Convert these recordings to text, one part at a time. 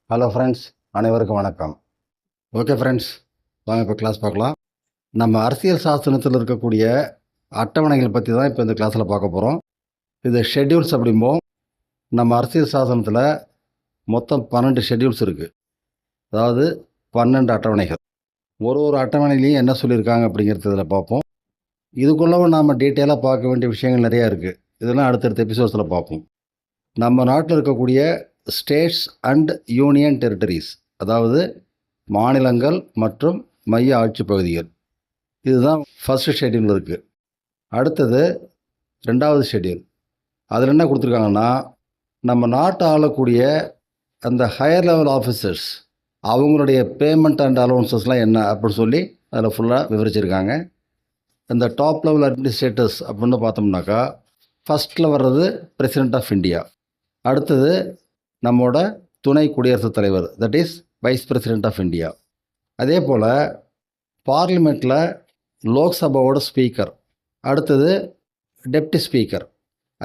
Hello friends, அனைவருக்கும் வணக்கம். Okay friends, வாங்க இப்போ கிளாஸ் பார்க்கலாம். நம்ம அரசியல் சாசனத்தில் இருக்கக்கூடிய அட்டவணைகள் பற்றி தான் இப்போ இந்த கிளாஸில் பார்க்க போகிறோம். இது ஷெட்யூல்ஸ் அப்படிம்போம். நம்ம அரசியல் சாசனத்தில் மொத்தம் 12 ஷெட்யூல்ஸ் இருக்குது. அதாவது 12 அட்டவணைகள். ஒரு அட்டவணையிலையும் என்ன சொல்லியிருக்காங்க அப்படிங்கிறது இதில் பார்ப்போம். இதுக்குள்ளவும் நாம் டீட்டெயிலாக பார்க்க வேண்டிய விஷயங்கள் நிறையா இருக்குது. இதெல்லாம் அடுத்தடுத்த எபிசோட்ஸில் பார்ப்போம். நம்ம நாட்டில் இருக்கக்கூடிய ஸ்டேட்ஸ் அண்ட் யூனியன் டெரிட்டரிஸ், அதாவது மாநிலங்கள் மற்றும் மைய ஆட்சி பகுதிகள், இதுதான் ஃபஸ்ட்டு ஷெட்யூல் இருக்குது. அடுத்தது 2வது ஷெட்யூல். அதில் என்ன கொடுத்துருக்காங்கன்னா, நம்ம நாட்டை ஆளக்கூடிய அந்த ஹையர் லெவல் ஆஃபீஸர்ஸ் அவங்களுடைய பேமெண்ட் அண்ட் அலோவன்சஸ்லாம் என்ன அப்படின்னு சொல்லி அதில் ஃபுல்லாக விவரிச்சிருக்காங்க. இந்த டாப் லெவல் அட்மினிஸ்ட்ரேட்டர்ஸ் அப்படின்னு பார்த்தோம்னாக்கா, ஃபஸ்ட்டில் வர்றது பிரசிடெண்ட் ஆஃப் இந்தியா. அடுத்தது நம்மோட துணை குடியரசுத் தலைவர், that is vice president of India. அதே போல் பார்லிமெண்ட்டில் லோக்சபாவோட ஸ்பீக்கர், அடுத்தது டெப்டி ஸ்பீக்கர்.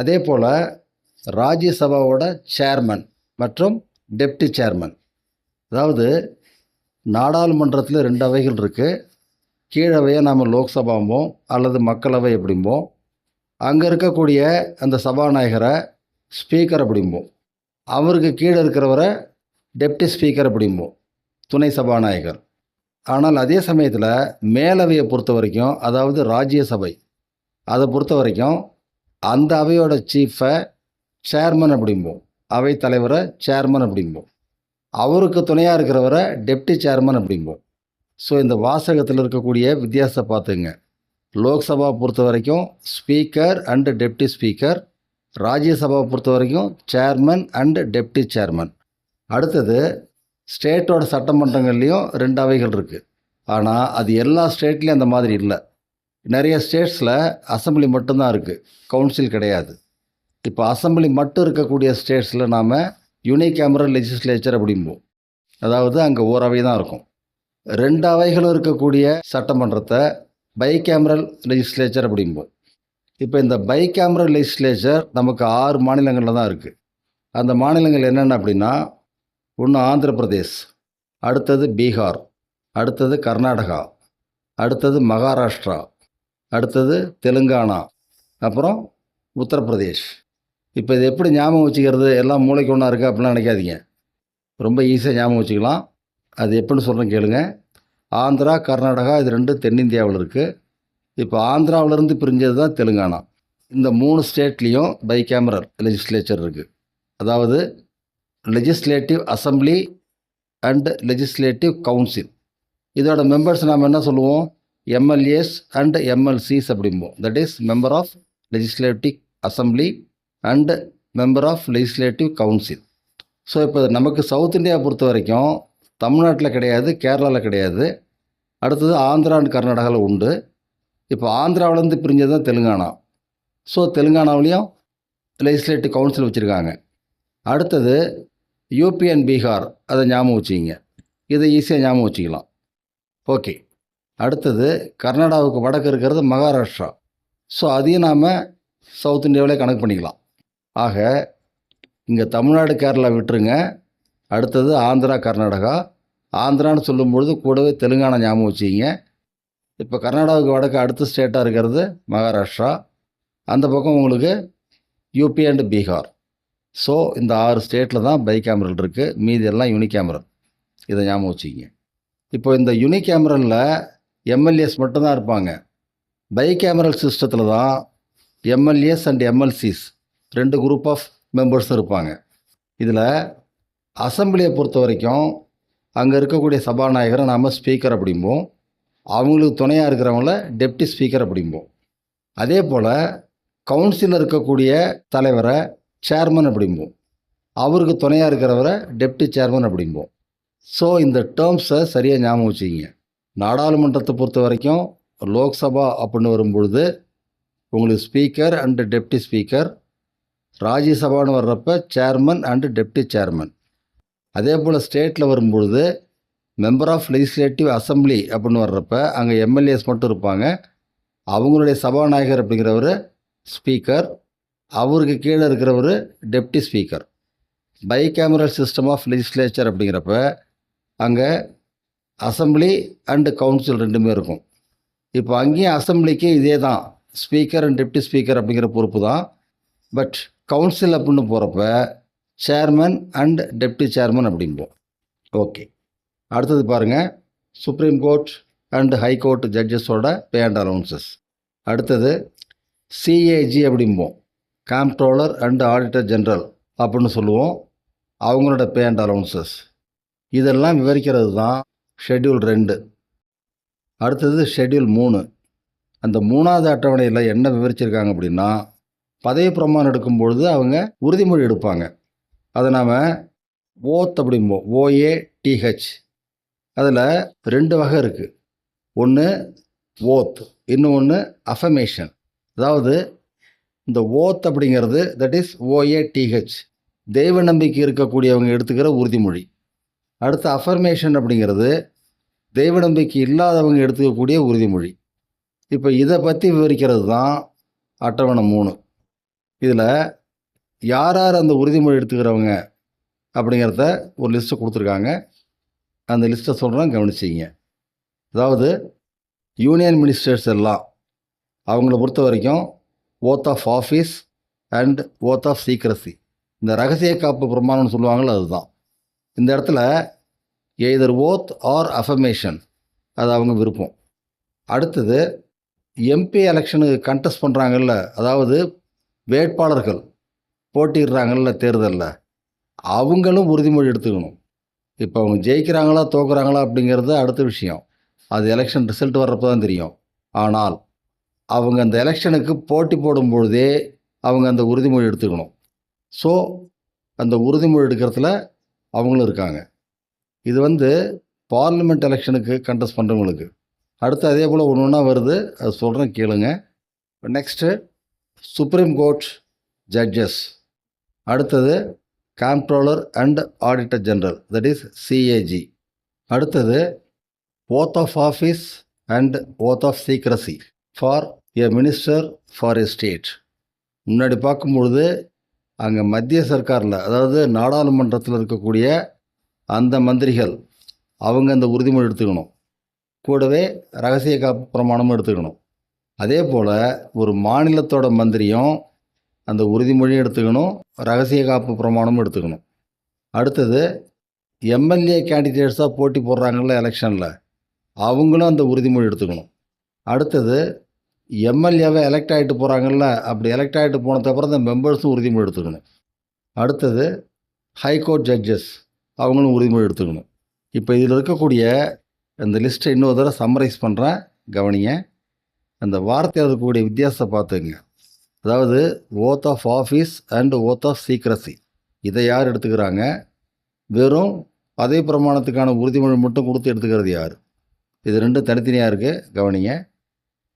அதே போல் ராஜ்யசபாவோட சேர்மன் மற்றும் டெப்டி சேர்மன். அதாவது நாடாளுமன்றத்தில் 2 அவைகள் இருக்குது. கீழவையை நாம் லோக்சபாம்போம் அல்லது மக்களவை அப்படிம்போம். அங்கே இருக்கக்கூடிய அந்த சபாநாயகரை ஸ்பீக்கர் அப்படிம்போம். அவருக்கு கீழே இருக்கிறவரை டெப்டி ஸ்பீக்கர் அப்படிம்போம், துணை சபாநாயகர். ஆனால் அதே சமயத்தில் மேலவையை பொறுத்த வரைக்கும், அதாவது ராஜ்யசபை, அதை பொறுத்த வரைக்கும் அந்த அவையோட சீஃபை சேர்மன் அப்படிம்போம், அவை தலைவரை சேர்மன் அப்படிம்போம். அவருக்கு துணையாக இருக்கிறவரை டெப்டி சேர்மன் அப்படிம்போம். ஸோ இந்த வாசகத்தில் இருக்கக்கூடிய வித்தியாசத்தை பார்த்துங்க. லோக்சபா பொறுத்த வரைக்கும் ஸ்பீக்கர் அண்டு டெப்டி ஸ்பீக்கர், ராஜ்யசபாவை பொறுத்த வரைக்கும் சேர்மன் அண்டு டெப்டி சேர்மன். அடுத்தது ஸ்டேட்டோட சட்டமன்றங்கள்லேயும் 2 அவைகள் இருக்குது. ஆனால் அது எல்லா ஸ்டேட்லேயும் அந்த மாதிரி இல்லை. நிறைய ஸ்டேட்ஸில் அசம்பிளி மட்டும்தான் இருக்குது, கவுன்சில் கிடையாது. இப்போ அசம்பிளி மட்டும் இருக்கக்கூடிய ஸ்டேட்ஸில் நாம் யூனிகேமரல் லெஜிஸ்லேச்சர் அப்படிம்போம். அதாவது அங்கே ஒரு அவை தான் இருக்கும். 2 அவைகளும் இருக்கக்கூடிய சட்டமன்றத்தை பைகேமரல் லெஜிஸ்லேச்சர் அப்படிம்போம். இப்போ இந்த பைகேமரல் லெஜிஸ்லேச்சர் நமக்கு 6 மாநிலங்களில் தான் இருக்குது. அந்த மாநிலங்கள் என்னென்ன அப்படின்னா, ஒன்று ஆந்திர பிரதேஷ், அடுத்தது பீகார், அடுத்தது கர்நாடகா, அடுத்தது மகாராஷ்டிரா, அடுத்தது தெலுங்கானா, அப்புறம் உத்தரப்பிரதேஷ். இப்போ இது எப்படி ஞாபகம் வச்சுக்கிறது? எல்லாம் மூளைக்கு ஒன்றா இருக்குது அப்படிலாம் நினைக்காதீங்க. ரொம்ப ஈஸியாக ஞாபகம் வச்சுக்கலாம். அது எப்படின்னு சொல்கிறேன் கேளுங்க. ஆந்திரா, கர்நாடகா, இது 2 தென்னிந்தியாவில் இருக்குது. இப்போ ஆந்திராவிலேருந்து பிரிஞ்சது தான் தெலுங்கானா. இந்த 3 ஸ்டேட்லேயும் பைகேமரல் லெஜிஸ்லேச்சர் இருக்குது. அதாவது legislative assembly and legislative council. இதோட மெம்பர்ஸ் நாம் என்ன சொல்லுவோம்? எம்எல்ஏஸ் அண்ட் எம்எல்சிஸ் அப்படிம்போம். That is member of legislative assembly and member of legislative council. So இப்போ நமக்கு சவுத் இந்தியா பொறுத்த வரைக்கும் தமிழ்நாட்டில் கிடையாது, கேரளாவில் கிடையாது. அடுத்தது ஆந்திரா அண்ட் கர்நாடகாவில் உண்டு. இப்போ ஆந்திராவிலேருந்து பிரிஞ்சது தான் தெலுங்கானா. ஸோ தெலுங்கானாவிலையும் லெஜிஸ்லேட்டிவ் கவுன்சில் வச்சுருக்காங்க. அடுத்தது யூபி அண்ட் பீகார், அதை ஞாபகம் வச்சுக்கிங்க. இதை ஈஸியாக ஞாபகம் வச்சுக்கலாம். ஓகே. அடுத்தது கர்நாடகாவுக்கு வடக்கு இருக்கிறது மகாராஷ்டிரா. ஸோ அதையும் நாம் சவுத் இந்தியாவிலே கணக்கு பண்ணிக்கலாம். ஆக இங்கே தமிழ்நாடு, கேரளா விட்டுருங்க. அடுத்தது ஆந்திரா, கர்நாடகா. ஆந்திரான்னு சொல்லும்பொழுது கூடவே தெலுங்கானா ஞாபகம் வச்சுக்கிங்க. இப்போ கர்நாடகாவுக்கு வடக்கு அடுத்த ஸ்டேட்டாக இருக்கிறது மகாராஷ்டிரா. அந்த பக்கம் உங்களுக்கு யூபி அண்டு பீகார். ஸோ இந்த 6 ஸ்டேட்டில் தான் பைகேமரல் இருக்குது, மீதி எல்லாம் யூனிகேமரல். இதை ஞாபகம் வச்சுக்கிங்க. இப்போ இந்த யூனிகேமரலில் எம்எல்ஏஸ் மட்டும்தான் இருப்பாங்க. பைகேமரல் சிஸ்டத்தில் தான் MLAs and MLCs 2 group of members இருப்பாங்க. இதில் அசம்பிளியை பொறுத்த வரைக்கும் அங்கே இருக்கக்கூடிய சபாநாயகரை நாம் ஸ்பீக்கர் அப்படிம்போம். அவங்களுக்கு துணையாக இருக்கிறவங்கள டெப்டி ஸ்பீக்கர் அப்படிம்போம். அதே போல் கவுன்சிலில் இருக்கக்கூடிய தலைவரை சேர்மன் அப்படிம்போம். அவருக்கு துணையாக இருக்கிறவரை டெப்டி சேர்மன் அப்படிம்போம். ஸோ இந்த டேர்ம்ஸை சரியாக ஞாபகம் வச்சுக்கிங்க. நாடாளுமன்றத்தை பொறுத்த வரைக்கும் லோக்சபா அப்படின்னு வரும்பொழுது உங்களுக்கு ஸ்பீக்கர் அண்டு டெப்டி ஸ்பீக்கர். ராஜ்யசபான்னு வர்றப்ப சேர்மன் அண்டு டெப்டி சேர்மன். அதே போல் ஸ்டேட்டில் வரும்பொழுது மெம்பர் ஆஃப் லெஜிஸ்லேட்டிவ் அசம்பிளி அப்படின்னு வர்றப்ப அங்கே எம்எல்ஏஸ் மட்டும் இருப்பாங்க. அவங்களுடைய சபாநாயகர் அப்படிங்கிறவர் ஸ்பீக்கர், அவருக்கு கீழே இருக்கிறவர் deputy speaker. Bicameral system of legislature அப்படிங்கிறப்ப அங்கே அசம்பிளி அண்டு கவுன்சில் ரெண்டுமே இருக்கும். இப்போ அங்கேயும் அசம்பிளிக்கு இதே தான், ஸ்பீக்கர் அண்ட் டெப்டி ஸ்பீக்கர் அப்படிங்கிற பொறுப்பு தான். பட் கவுன்சில் அப்படின்னு போகிறப்ப சேர்மன் அண்ட் டெப்டி சேர்மன் அப்படிம்போம். ஓகே, அடுத்தது பாருங்கள், supreme court and high court ஜட்ஜஸோட பே அண்ட் அலவுன்சஸ். அடுத்தது சிஏஜி அப்படிம்போம், காம்ப்ட்ரோலர் அண்ட் ஆடிட்டர் ஜெனரல் அப்படின்னு சொல்லுவோம், அவங்களோட பே அண்ட் அலவுன்சஸ். இதெல்லாம் விவரிக்கிறது தான் ஷெட்யூல் 2. அடுத்தது ஷெட்யூல் 3. அந்த 3வது அட்டவணையில் என்ன விவரிச்சிருக்காங்க அப்படின்னா, பதவி பிரமாணம் எடுக்கும்பொழுது அவங்க உறுதிமொழி எடுப்பாங்க. அதை நாம் ஓத் அப்படிம்போம், OATH. அதில் 2 வகை இருக்குது. ஒன்று ஓத், இன்னொன்று அஃபர்மேஷன். அதாவது இந்த ஓத் அப்படிங்கிறது தட் இஸ் OATH, தெய்வ நம்பிக்கை இருக்கக்கூடியவங்க எடுத்துக்கிற உறுதிமொழி. அடுத்து அஃபர்மேஷன் அப்படிங்கிறது தெய்வ நம்பிக்கை இல்லாதவங்க எடுத்துக்கக்கூடிய உறுதிமொழி. இப்போ இதை பற்றி விவரிக்கிறது தான் அட்டவணை 3. இதில் யார் யார் அந்த உறுதிமொழி எடுத்துக்கிறவங்க அப்படிங்கிறத ஒரு லிஸ்ட்டு கொடுத்துருக்காங்க. அந்த லிஸ்ட்டை சொல்கிறேன், கவனிச்சிங்க. அதாவது யூனியன் மினிஸ்டர்ஸ் எல்லாம் அவங்கள பொறுத்த வரைக்கும் oath of office and oath of secrecy, இந்த ரகசிய காப்பு பிரமாணம்னு சொல்லுவாங்களோ அதுதான். இந்த இடத்துல எய்தர் ஓத் ஆர் அஃபர்மேஷன், அது அவங்க விருப்பம். அடுத்தது எம்பி எலெக்ஷனுக்கு கண்டெஸ்ட் பண்ணுறாங்கல்ல, அதாவது வேட்பாளர்கள் போட்டிடுறாங்கல்ல தேர்தலில், அவங்களும் உறுதிமொழி எடுத்துக்கணும். இப்போ அவங்க ஜெயிக்கிறாங்களா தோக்குறாங்களா அப்படிங்கிறது அடுத்த விஷயம், அது எலெக்ஷன் ரிசல்ட் வர்றப்போ தான் தெரியும். ஆனால் அவங்க அந்த எலெக்ஷனுக்கு போட்டி போடும் பொழுதே அவங்க அந்த உறுதிமொழி எடுத்துக்கணும். ஸோ அந்த உறுதிமொழி எடுக்கிறதுல அவங்களும் இருக்காங்க. இது பார்லிமெண்ட் எலெக்ஷனுக்கு கண்டெஸ்ட் பண்ணுறவங்களுக்கு. அடுத்து அதே போல் ஒன்று ஒன்றா வருது, அது சொல்கிறேன் கேளுங்க. Next supreme court judges. அடுத்தது comptroller and auditor general, that is CAG. அடுத்தது oath of office and oath of secrecy for a minister for a state. முன்னாடி பார்க்கும்பொழுது அங்கே மத்திய சர்க்காரில், அதாவது நாடாளுமன்றத்தில் இருக்கக்கூடிய அந்த மந்திரிகள் அவங்க அந்த உறுதிமொழி எடுத்துக்கணும். கூடவே ரகசிய காப்பு பிரமாணமும் எடுத்துக்கணும். அதே போல் ஒரு மாநிலத்தோட மந்திரியும் அந்த உறுதிமொழியும் எடுத்துக்கணும், ரகசிய காப்பு பிரமாணமும் எடுத்துக்கணும். அடுத்தது எம்எல்ஏ கேண்டிடேட்ஸாக போட்டி போடுறாங்கள்ல எலெக்ஷனில், அவங்களும் அந்த உறுதிமொழி எடுத்துக்கணும். அடுத்தது எம்எல்ஏவை எலெக்ட் ஆகிட்டு போகிறாங்கல்ல, அப்படி எலெக்ட் ஆகிட்டு போனதுக்கப்புறம் அந்த மெம்பர்ஸும் உறுதிமொழி எடுத்துக்கணும். அடுத்தது ஹைகோர்ட் ஜட்ஜஸ், அவங்களும் உறுதிமொழி எடுத்துக்கணும். இப்போ இதில் இருக்கக்கூடிய அந்த லிஸ்ட்டை இன்னொரு தடவை சம்மரைஸ் பண்ணுறேன், கவனிங்க. அந்த வார்த்தையில் இருக்கக்கூடிய வித்தியாசத்தை பார்த்துங்க. அதாவது oath of office and oath of secrecy, இதை யார் எடுத்துக்கிறாங்க? வெறும் பதவி பிரமாணத்துக்கான உறுதிமொழி மட்டும் கொடுத்து எடுத்துக்கிறது யார்? இது ரெண்டும் தனித்தனியாக இருக்குது, கவனிங்க.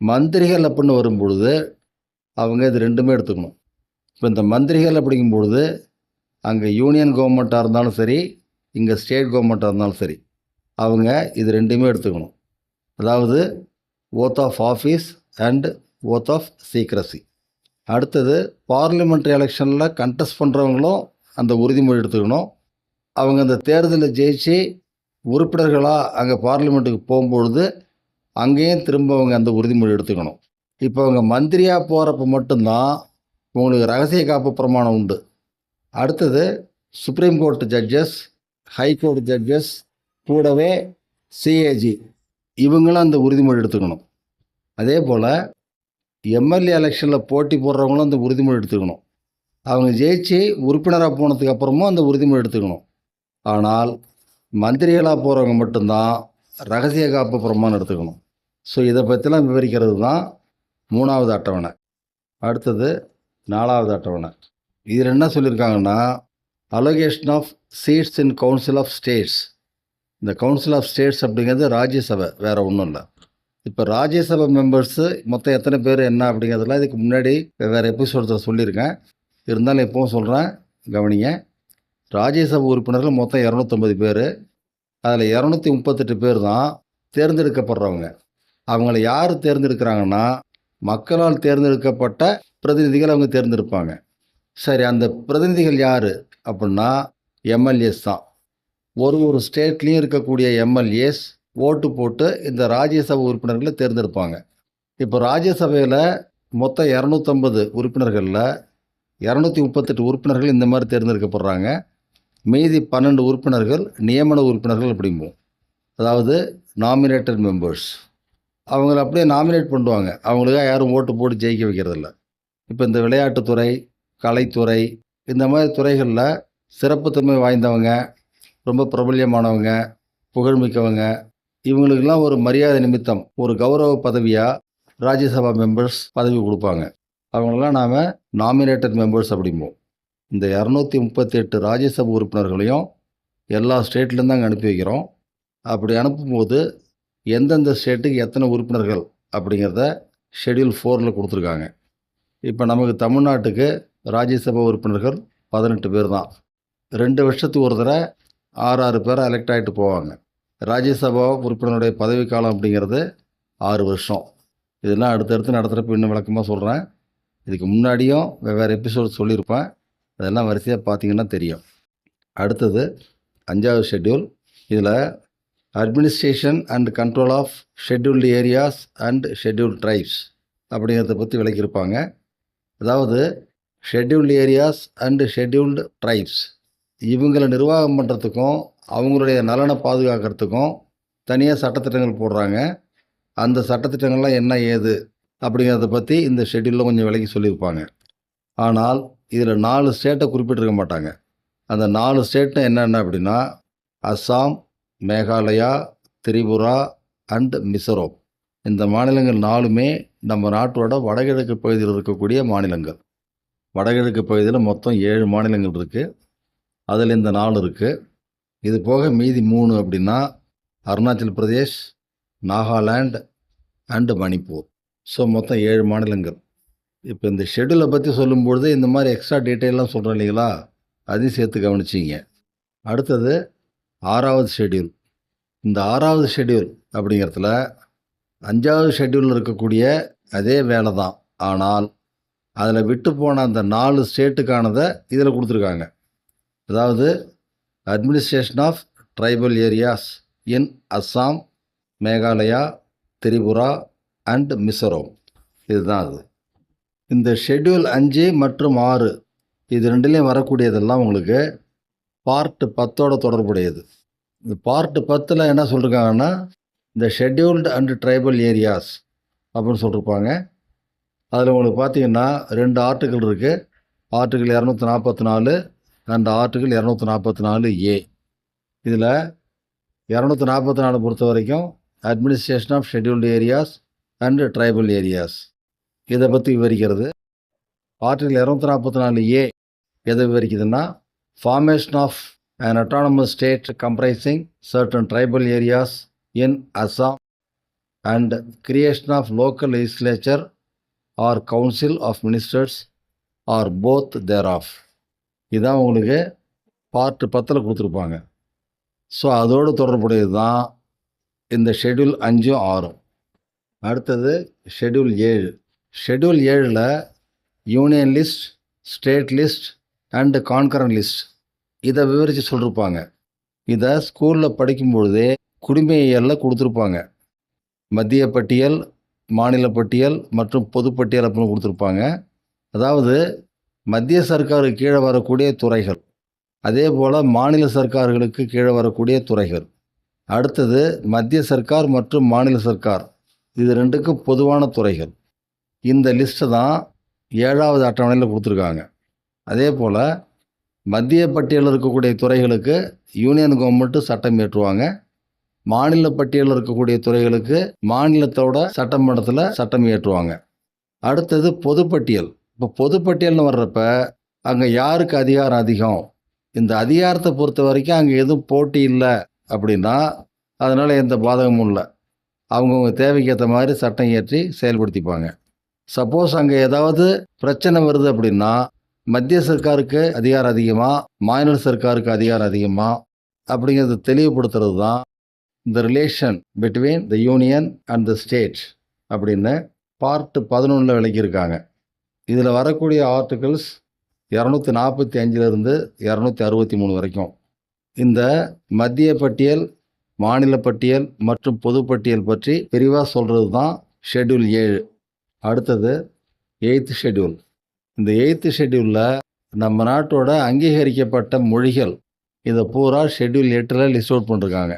மந்திரிகள் அப்படின்னு வரும்பொழுது அவங்க இது ரெண்டுமே எடுத்துக்கணும். இப்போ இந்த மந்திரிகள் அப்படிங்கும்பொழுது அங்கே யூனியன் கவர்மெண்ட்டாக இருந்தாலும் சரி, இங்கே ஸ்டேட் கவர்மெண்ட்டாக இருந்தாலும் சரி, அவங்க இது ரெண்டுமே எடுத்துக்கணும். அதாவது oath of office and oath of secrecy. அடுத்தது பார்லிமெண்ட்ரி எலெக்ஷனில் கண்டெஸ்ட் பண்ணுறவங்களும் அந்த உறுதிமொழி எடுத்துக்கணும். அவங்க அந்த தேர்தலில் ஜெயிச்சு உறுப்பினர்களாக அங்கே பார்லிமெண்ட்டுக்கு போகும்பொழுது அங்கேயும் திரும்ப அவங்க அந்த உறுதிமொழி எடுத்துக்கணும். இப்போ அவங்க மந்திரியாக போகிறப்ப மட்டும்தான் உங்களுக்கு ரகசிய காப்பு பிரமாணம் உண்டு. அடுத்தது supreme court judges, high court judges, கூடவே சிஏஜி, இவங்களும் அந்த உறுதிமொழி எடுத்துக்கணும். அதே போல் எம்எல்ஏ எலெக்ஷனில் போட்டி போடுறவங்களும் அந்த உறுதிமொழி எடுத்துக்கணும். அவங்க ஜெயிச்சு உறுப்பினராக போனதுக்கு அப்புறமும் அந்த உறுதிமொழி எடுத்துக்கணும். ஆனால் மந்திரிகளாக போகிறவங்க மட்டும்தான் ரகசிய காப்பு பிரமாணம் எடுத்துக்கணும். ஸோ இதை பற்றிலாம் விவரிக்கிறது தான் 3வது அட்டவணை. அடுத்தது 4வது அட்டவணை. இதில் என்ன சொல்லியிருக்காங்கன்னா, allocation of seats in council of states. இந்த கவுன்சில் ஆஃப் ஸ்டேட்ஸ் அப்படிங்கிறது ராஜ்யசபை, வேறு ஒன்றும் இல்லை. இப்போ ராஜ்யசபா மெம்பர்ஸு மொத்தம் எத்தனை பேர் என்ன அப்படிங்கிறதுலாம் இதுக்கு முன்னாடி வேறு எபிசோட்ஸில் சொல்லியிருக்கேன். இருந்தாலும் இப்போவும் சொல்கிறேன், கவனிங்க. ராஜ்யசபா உறுப்பினர்கள் மொத்தம் 250 பேர். அதில் 238 பேர் தான் தேர்ந்தெடுக்கப்படுறவங்க. அவங்கள யார் தேர்ந்தெடுக்கிறாங்கன்னா, மக்களால் தேர்ந்தெடுக்கப்பட்ட பிரதிநிதிகள் அவங்க தேர்ந்தெடுப்பாங்க. சரி, அந்த பிரதிநிதிகள் யார் அப்படின்னா எம்எல்ஏஸ் தான். ஒரு ஸ்டேட்லேயும் இருக்கக்கூடிய எம்எல்ஏஸ் ஓட்டு போட்டு இந்த ராஜ்யசபா உறுப்பினர்களை தேர்ந்தெடுப்பாங்க. இப்போ ராஜ்யசபையில் மொத்தம் 250 உறுப்பினர்களில் 238 உறுப்பினர்கள் இந்த மாதிரி தேர்ந்தெடுக்கப்படுறாங்க. மீதி 12 உறுப்பினர்கள் நியமன உறுப்பினர்கள் அப்படிம்போம். அதாவது நாமினேட்டட் மெம்பர்ஸ். அவங்கள அப்படியே நாமினேட் பண்ணுவாங்க. அவங்களுக்காக யாரும் ஓட்டு போட்டு ஜெயிக்க வைக்கிறதில்ல. இப்போ இந்த விளையாட்டுத்துறை, கலைத்துறை, இந்த மாதிரி துறைகளில் சிறப்புத்தன்மை வாய்ந்தவங்க, ரொம்ப பிரபல்யமானவங்க, புகழ்மிக்கவங்க, இவங்களுக்கெல்லாம் ஒரு மரியாதை நிமித்தம் ஒரு கௌரவ பதவியாக ராஜ்யசபா மெம்பர்ஸ் பதவி கொடுப்பாங்க. அவங்களெல்லாம் நாம் நாமினேட்டட் மெம்பர்ஸ் அப்படிம்போம். இந்த 238 ராஜ்யசபா உறுப்பினர்களையும் எல்லா ஸ்டேட்லேருந்து அங்கே அனுப்பி வைக்கிறோம். அப்படி அனுப்பும்போது எந்தெந்த ஸ்டேட்டுக்கு எத்தனை உறுப்பினர்கள் அப்படிங்கிறத ஷெட்யூல் 4ல் கொடுத்துருக்காங்க. இப்போ நமக்கு தமிழ்நாட்டுக்கு ராஜ்யசபா உறுப்பினர்கள் 18 பேர் தான். 2 வருஷத்துக்கு ஒரு தடவை 6 பேரை எலெக்ட் ஆகிட்டு போவாங்க. ராஜ்யசபா உறுப்பினருடைய பதவிக்காலம் அப்படிங்கிறது 6 வருஷம். இதெல்லாம் அடுத்தடுத்து நடத்துகிறப்ப இன்னும் விளக்கமாக சொல்கிறேன். இதுக்கு முன்னாடியும் வெவ்வேறு எபிசோட் சொல்லியிருப்பேன். அதெல்லாம் வரிசையாக பார்த்தீங்கன்னா தெரியும். அடுத்தது 5வது ஷெட்யூல். இதில் administration and control of scheduled areas and scheduled tribes அப்படிங்கிறத பற்றி விளக்கியிருப்பாங்க. அதாவது scheduled areas and scheduled tribes இவங்களை நிர்வாகம் பண்ணுறதுக்கும் அவங்களுடைய நலனை பாதுகாக்கிறதுக்கும் தனியாக சட்டத்திட்டங்கள் போடுறாங்க. அந்த சட்டத்திட்டங்கள்லாம் என்ன ஏது அப்படிங்கிறத பற்றி இந்த ஷெட்யூலில் கொஞ்சம் விளக்கி சொல்லியிருப்பாங்க. ஆனால் இதில் 4 ஸ்டேட்டை குறிப்பிட்டிருக்க மாட்டாங்க. அந்த 4 ஸ்டேட்டு என்னென்ன அப்படின்னா அஸ்ஸாம், மேகாலயா, திரிபுரா அண்ட் மிசோரம். இந்த மாநிலங்கள் 4மே நம்ம நாட்டோட வடகிழக்கு பகுதியில் இருக்கக்கூடிய மாநிலங்கள். வடகிழக்கு பகுதியில் மொத்தம் 7 மாநிலங்கள் இருக்குது. அதில் இந்த 4 இருக்குது. இது போக மீதி 3 அப்படின்னா அருணாச்சல் பிரதேஷ், நாகாலாண்ட் அண்டு மணிப்பூர். ஸோ மொத்தம் 7 மாநிலங்கள். இப்போ இந்த ஷெட்யூலை பற்றி சொல்லும்பொழுது இந்த மாதிரி எக்ஸ்ட்ரா டீட்டெயிலாம் சொல்கிறேன் இல்லைங்களா, அதையும் சேர்த்து கவனிச்சிங்க. அடுத்தது 6வது ஷெட்யூல். இந்த 6வது ஷெட்யூல் அப்படிங்கிறதுல 5வது ஷெட்யூலில் இருக்கக்கூடிய அதே வேலை தான். ஆனால் அதில் விட்டு போன அந்த 4 ஸ்டேட்டுக்கானதை இதில் கொடுத்துருக்காங்க. அதாவது administration of tribal areas in Assam, Meghalaya, Tripura and Mizoram. இதுதான் அது. இந்த ஷெட்யூல் 5 மற்றும் 6 இது ரெண்டுலேயும் வரக்கூடியதெல்லாம் உங்களுக்கு பார்ட் 10ஓட தொடர்புடையது. இந்த பார்ட் 10ல் என்ன சொல்லியிருக்காங்கன்னா இந்த ஷெட்யூல்டு அண்ட் ட்ரைபல் ஏரியாஸ் அப்படின்னு சொல்லியிருப்பாங்க. அதில் உங்களுக்கு பார்த்தீங்கன்னா 2 ஆர்டிக்கிள் இருக்குது. Article 244 and article 244A. இதில் 244 பொறுத்த வரைக்கும் administration of scheduled areas and tribal areas இதை பற்றி விவரிக்கிறது. ஆர்டிக்கிள் 244A எதை விவரிக்குதுன்னா formation of an autonomous state comprising certain tribal areas in Assam and creation of local legislature or council of ministers or both thereof. இதான் உங்களுக்கு part 10ல் கொடுத்துருப்பாங்க. So அதோடு தொடர்புடையது தான் இந்த ஷெட்யூல் 5, 6. அடுத்தது ஷெட்யூல் 7. ஷெட்யூல் 7ல் union list, state list and concurrent list இதை விவரித்து சொல்லியிருப்பாங்க. இதை ஸ்கூலில் படிக்கும்பொழுதே குடிமையியலில் கொடுத்துருப்பாங்க. மத்திய பட்டியல், மாநில பட்டியல் மற்றும் பொதுப்பட்டியல் அப்படின்னு கொடுத்துருப்பாங்க. அதாவது மத்திய சர்க்காருக்கு கீழே வரக்கூடிய துறைகள், அதே போல் மாநில சர்க்கார்களுக்கு கீழே வரக்கூடிய துறைகள். அடுத்தது மத்திய சர்க்கார் மற்றும் மாநில சர்க்கார் இது ரெண்டுக்கும் பொதுவான துறைகள். இந்த லிஸ்ட்டை தான் 7வது அட்டவணையில் கொடுத்துருக்காங்க. அதே போல் மத்திய பட்டியலில் இருக்கக்கூடிய துறைகளுக்கு யூனியன் கவர்மெண்ட்டு சட்டம் இயற்றுவாங்க. மாநில பட்டியலில் இருக்கக்கூடிய துறைகளுக்கு மாநிலத்தோட சட்டமன்றத்தில் சட்டம் இயற்றுவாங்க. அடுத்தது பொதுப்பட்டியல். இப்போ பொதுப்பட்டியல்னு வர்றப்ப அங்கே யாருக்கு அதிகாரம் அதிகம், இந்த அதிகாரத்தை பொறுத்த வரைக்கும் அங்கே எதுவும் போட்டி இல்லை அப்படின்னா அதனால் எந்த பாதகமும் இல்லை. அவங்கவுங்க தேவைக்கு ஏற்ற மாதிரி சட்டம் இயற்றி செயல்படுத்திப்பாங்க. சப்போஸ் அங்கே ஏதாவது பிரச்சனை வருது அப்படின்னா மத்திய சர்க்காருக்கு அதிகாரம் அதிகமாக, மாநில சர்க்காருக்கு அதிகாரம் அதிகமாக அப்படிங்கிறத தெளிவுபடுத்துறது தான் இந்த relation between the union and the state அப்படின்னு பார்ட் 11ல் விளக்கியிருக்காங்க. இதில் வரக்கூடிய ஆர்டிகிள்ஸ் 245லிருந்து 263 வரைக்கும். இந்த மத்திய பட்டியல், மாநில பட்டியல் மற்றும் பொதுப்பட்டியல் பற்றி விரிவாக சொல்கிறது தான் ஷெட்யூல் 7. அடுத்தது 8th ஷெட்யூல். இந்த 8th ஷெட்யூலில் நம்ம நாட்டோட அங்கீகரிக்கப்பட்ட மொழிகள் இதை பூரா ஷெட்யூல் 8ல் லிஸ்ட் அவுட் பண்ணிருக்காங்க.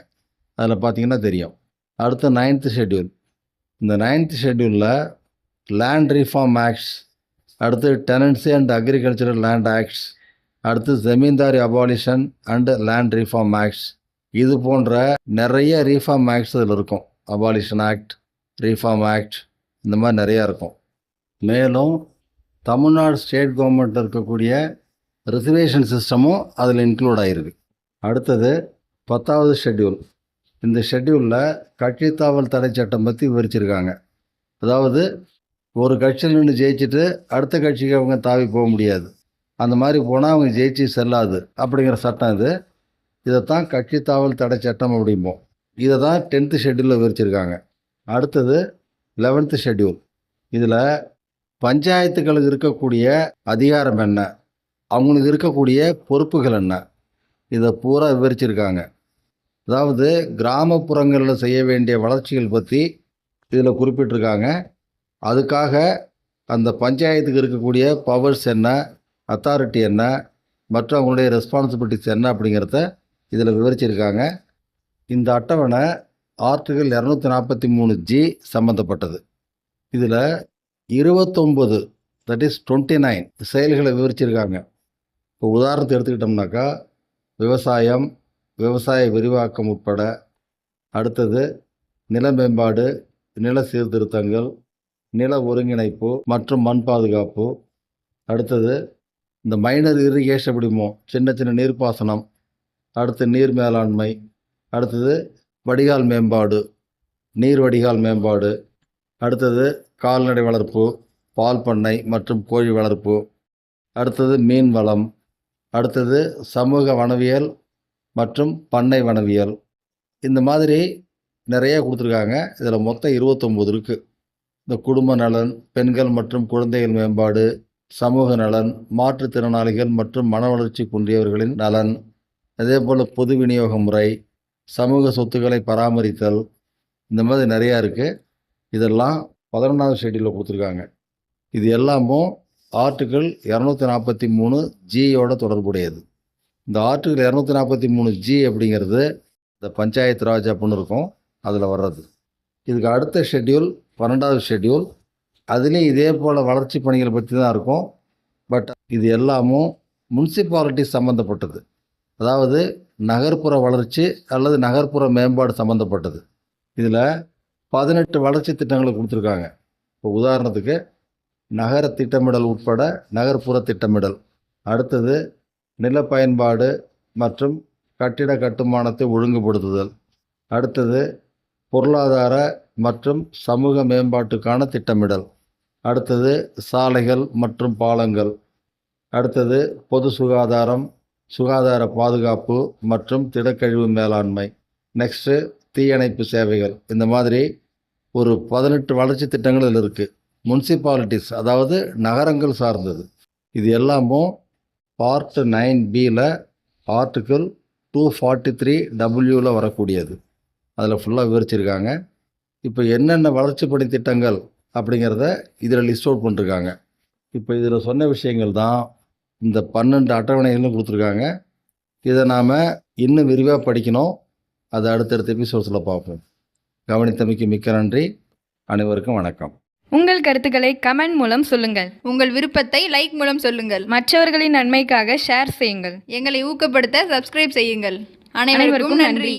அதில் பார்த்தீங்கன்னா தெரியும். அடுத்து 9th ஷெட்யூல். இந்த 9th ஷெட்யூலில் லேண்ட் ரீஃபார்ம் ஆக்ட்ஸ், அடுத்து tenancy and agricultural land acts, அடுத்து zamindari abolition and land reform acts, இது போன்ற நிறைய ரீஃபார்ம் ஆக்ட்ஸ் இதில் இருக்கும். அபாலிஷன் ஆக்ட், ரீஃபார்ம் ஆக்ட், இந்த மாதிரி நிறையா இருக்கும். மேலும் தமிழ்நாடு ஸ்டேட் கவர்மெண்ட்டில் இருக்கக்கூடிய ரிசர்வேஷன் சிஸ்டமும் அதில் இன்க்ளூட் ஆகிருக்கு. அடுத்தது 10வது ஷெட்யூல். இந்த ஷெட்யூலில் கட்சி தாவல் தடை சட்டம் பற்றி விவரிச்சிருக்காங்க. அதாவது ஒரு கட்சியில் நின்று ஜெயிச்சுட்டு அடுத்த கட்சிக்கு அவங்க தாவி போக முடியாது. அந்த மாதிரி போனால் அவங்க ஜெயிச்சு செல்லாது அப்படிங்கிற சட்டம் இது. இதைத்தான் கட்சி தாவல் தடை சட்டம் அப்படிம்போம். இதை தான் 10th ஷெட்யூலில் விவரிச்சிருக்காங்க. அடுத்தது 11th ஷெட்யூல். இதில் பஞ்சாயத்துகளுக்கு இருக்கக்கூடிய அதிகாரம் என்ன, அவங்களுக்கு இருக்கக்கூடிய பொறுப்புகள் என்ன, இதை பூரா விவரிச்சிருக்காங்க. அதாவது கிராமப்புறங்களில் செய்ய வேண்டிய வளர்ச்சிகள் பற்றி இதில் குறிப்பிட்டிருக்காங்க. அதுக்காக அந்த பஞ்சாயத்துக்கு இருக்கக்கூடிய பவர்ஸ் என்ன, அத்தாரிட்டி என்ன, மற்றும் அவங்களுடைய ரெஸ்பான்சிபிலிட்டிஸ் என்ன அப்படிங்கிறத இதில் விவரிச்சிருக்காங்க. இந்த அட்டவணை ஆர்டிகிள் 243G சம்மந்தப்பட்டது. இதில் 29, தட் இஸ் 29 செயல்களை விவரிச்சிருக்காங்க. இப்போ உதாரணத்தை எடுத்துக்கிட்டோம்னாக்கா விவசாயம், விவசாய விரிவாக்கம் உட்பட, அடுத்தது நில மேம்பாடு, நில சீர்திருத்தங்கள், நில ஒருங்கிணைப்பு மற்றும் மண் பாதுகாப்பு, அடுத்தது இந்த மைனர் இரிகேஷன் அப்படிமோ சின்ன சின்ன நீர்ப்பாசனம், அடுத்து நீர் மேலாண்மை, அடுத்தது வடிகால் மேம்பாடு, நீர் வடிகால் மேம்பாடு, அடுத்தது கால்நடை வளர்ப்பு, பால் பண்ணை மற்றும் கோழி வளர்ப்பு, அடுத்தது மீன் வளம், அடுத்தது சமூக வனவியல் மற்றும் பண்ணை வனவியல், இந்த மாதிரி நிறைய கொடுத்துருக்காங்க. இதில் மொத்தம் 29 இருக்குது. இந்த குடும்ப நலன், பெண்கள் மற்றும் குழந்தைகள் மேம்பாடு, சமூக நலன், மாற்றுத்திறனாளிகள் மற்றும் மன வளர்ச்சி குன்றியவர்களின் நலன், அதே போல் பொது விநியோக முறை, சமூக சொத்துக்களை பராமரித்தல், இந்த மாதிரி நிறையா இருக்குது. இதெல்லாம் 11வது ஷெட்யூலில் கொடுத்துருக்காங்க. இது எல்லாமும் ஆர்டிகிள் 243Gயோட தொடர்புடையது. இந்த ஆர்டிகிள் 243G அப்படிங்கிறது இந்த பஞ்சாயத்து ராஜ் அப்படின்னு இருக்கும், அதில் வர்றது. இதுக்கு அடுத்த ஷெட்யூல் 12வது ஷெட்யூல். அதுலேயும் இதே போல் வளர்ச்சி பணிகளை பற்றி தான் இருக்கும். பட் இது எல்லாமும் முனிசிபாலிட்டி சம்மந்தப்பட்டது. அதாவது நகர்ப்புற வளர்ச்சி அல்லது நகர்ப்புற மேம்பாடு சம்மந்தப்பட்டது. இதில் 18 வளர்ச்சி திட்டங்களை கொடுத்துருக்காங்க. இப்போ உதாரணத்துக்கு நகர திட்டமிடல் உட்பட நகர்ப்புற திட்டமிடல், அடுத்தது நில பயன்பாடு மற்றும் கட்டிட கட்டுமானத்தை ஒழுங்குபடுத்துதல், அடுத்தது பொருளாதார மற்றும் சமூக மேம்பாட்டுக்கான திட்டமிடல், அடுத்தது சாலைகள் மற்றும் பாலங்கள், அடுத்தது பொது சுகாதாரம், சுகாதார பாதுகாப்பு மற்றும் திடக்கழிவு மேலாண்மை, நெக்ஸ்ட்டு தீயணைப்பு சேவைகள். இந்த மாதிரி ஒரு 18 வளர்ச்சி திட்டங்கள் இதில் இருக்குது. முனிசிபாலிட்டிஸ் அதாவது நகரங்கள் சார்ந்தது. இது எல்லாமும் பார்ட் 9Bயில் ஆர்டிகிள் 243Wவில் வரக்கூடியது. அதில் ஃபுல்லாக விவரிச்சிருக்காங்க. இப்போ என்னென்ன வளர்ச்சி பணி திட்டங்கள் அப்படிங்கிறத இதில் லிஸ்ட் அவுட் பண்ணிருக்காங்க. இப்போ இதில் சொன்ன விஷயங்கள் தான் இந்த 12 அட்டவணைகளும் கொடுத்துருக்காங்க. இதை நாம் இன்னும் விரிவாக படிக்கணும். அதை அடுத்தடுத்த எபிசோட்ஸில் பார்ப்போம். கவனித்தமைக்கு மிக்க நன்றி. அனைவருக்கும் வணக்கம். உங்கள் கருத்துக்களை கமெண்ட் மூலம் சொல்லுங்கள். உங்கள் விருப்பத்தை லைக் மூலம் சொல்லுங்கள். மற்றவர்களின் நன்மைக்காக ஷேர் செய்யுங்கள். எங்களை ஊக்கப்படுத்த சப்ஸ்கிரைப் செய்யுங்கள். அனைவருக்கும் நன்றி.